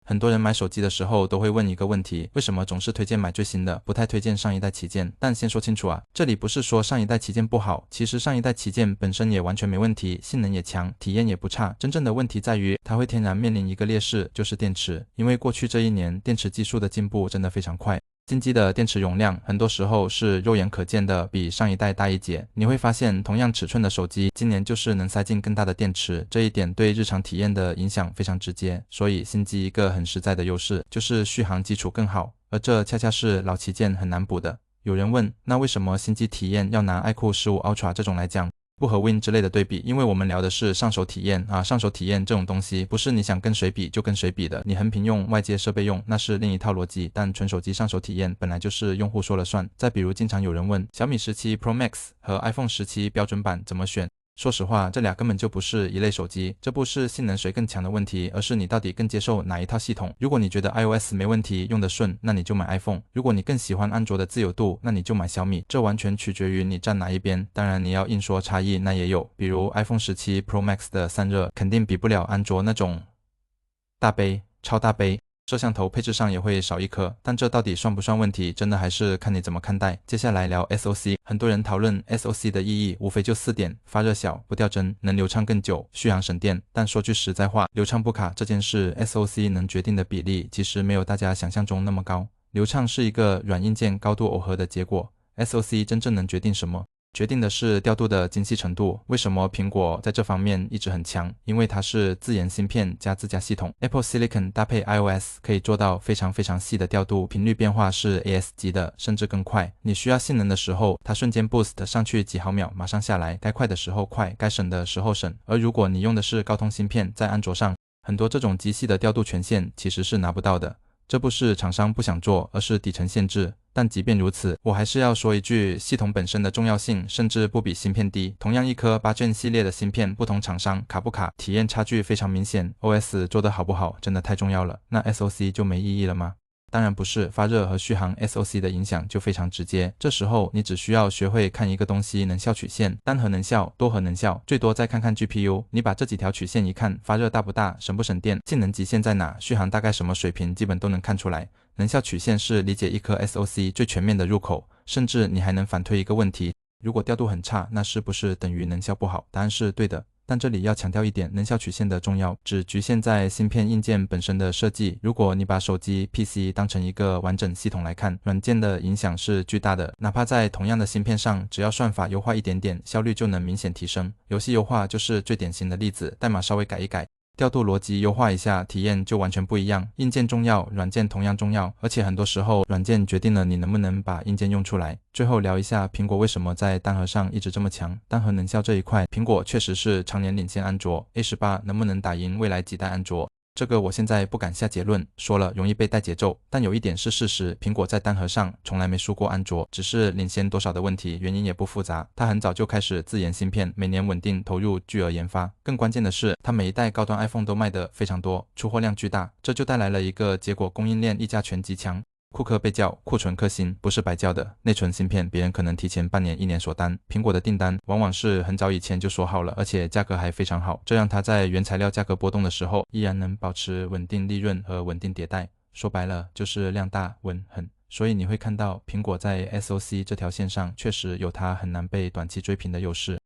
很多人买手机的时候都会问一个问题，为什么总是推荐买最新的，不太推荐上一代旗舰？但先说清楚啊，这里不是说上一代旗舰不好，其实上一代旗舰本身也完全没问题，性能也强，体验也不差。真正的问题在于它会天然面临一个劣势，就是电池。因为过去这一年电池技术的进步真的非常快，新机的电池容量很多时候是肉眼可见的比上一代大一截。你会发现同样尺寸的手机今年就是能塞进更大的电池，这一点对日常体验的影响非常直接。所以新机一个很实在的优势就是续航基础更好，而这恰恰是老旗舰很难补的。有人问，那为什么新机体验要拿 iQOO 15 Ultra 这种来讲，不和 Win 之类的对比？因为我们聊的是上手体验啊，上手体验这种东西不是你想跟谁比就跟谁比的，你横屏用外接设备用那是另一套逻辑，但纯手机上手体验本来就是用户说了算。再比如经常有人问小米17 Pro Max 和 iPhone 17标准版怎么选，说实话这俩根本就不是一类手机，这不是性能谁更强的问题，而是你到底更接受哪一套系统。如果你觉得 iOS 没问题用得顺，那你就买 iPhone， 如果你更喜欢安卓的自由度，那你就买小米，这完全取决于你站哪一边。当然你要硬说差异那也有，比如 iPhone 17 Pro Max 的散热肯定比不了安卓那种大杯超大杯，摄像头配置上也会少一颗，但这到底算不算问题，真的还是看你怎么看待。接下来聊 SoC， 很多人讨论 SoC 的意义无非就4点，发热小，不掉帧，能流畅更久，续航省电。但说句实在话，流畅不卡这件事 SoC 能决定的比例其实没有大家想象中那么高。流畅是一个软硬件高度耦合的结果， SoC 真正能决定什么？决定的是调度的精细程度。为什么苹果在这方面一直很强？因为它是自研芯片加自家系统， Apple Silicon 搭配 iOS 可以做到非常非常细的调度，频率变化是 AS 级的，甚至更快。你需要性能的时候，它瞬间 boost 上去几毫秒，马上下来，该快的时候快，该省的时候省。而如果你用的是高通芯片，在安卓上，很多这种极细的调度权限其实是拿不到的。这不是厂商不想做，而是底层限制。但即便如此，我还是要说一句，系统本身的重要性甚至不比芯片低。同样一颗8 Gen 系列的芯片，不同厂商卡不卡，体验差距非常明显。OS 做得好不好，真的太重要了。那 SoC 就没意义了吗？当然不是，发热和续航 SoC 的影响就非常直接。这时候你只需要学会看一个东西能效曲线，单核能效、多核能效，最多再看看 GPU。你把这几条曲线一看，发热大不大，省不省电，性能极限在哪，续航大概什么水平，基本都能看出来。能效曲线是理解一颗 SoC 最全面的入口，甚至你还能反推一个问题，如果调度很差，那是不是等于能效不好？答案是对的。但这里要强调一点，能效曲线的重要只局限在芯片硬件本身的设计。如果你把手机 PC 当成一个完整系统来看，软件的影响是巨大的。哪怕在同样的芯片上，只要算法优化一点点，效率就能明显提升。游戏优化就是最典型的例子，代码稍微改一改，调度逻辑优化一下，体验就完全不一样。硬件重要，软件同样重要，而且很多时候软件决定了你能不能把硬件用出来。最后聊一下苹果为什么在单核上一直这么强。单核能效这一块，苹果确实是常年领先安卓。A18 能不能打赢未来几代安卓？这个我现在不敢下结论，说了容易被带节奏。但有一点是事实，苹果在单核上从来没输过安卓，只是领先多少的问题，原因也不复杂。它很早就开始自研芯片，每年稳定投入巨额研发。更关键的是，它每一代高端 iPhone 都卖得非常多，出货量巨大，这就带来了一个结果，供应链议价权极强。库克被叫库存克星，不是白叫的。内存芯片别人可能提前半年、1年锁单，苹果的订单往往是很早以前就说好了，而且价格还非常好，这让它在原材料价格波动的时候，依然能保持稳定利润和稳定迭代。说白了就是量大稳狠。所以你会看到苹果在 SoC 这条线上确实有它很难被短期追平的优势。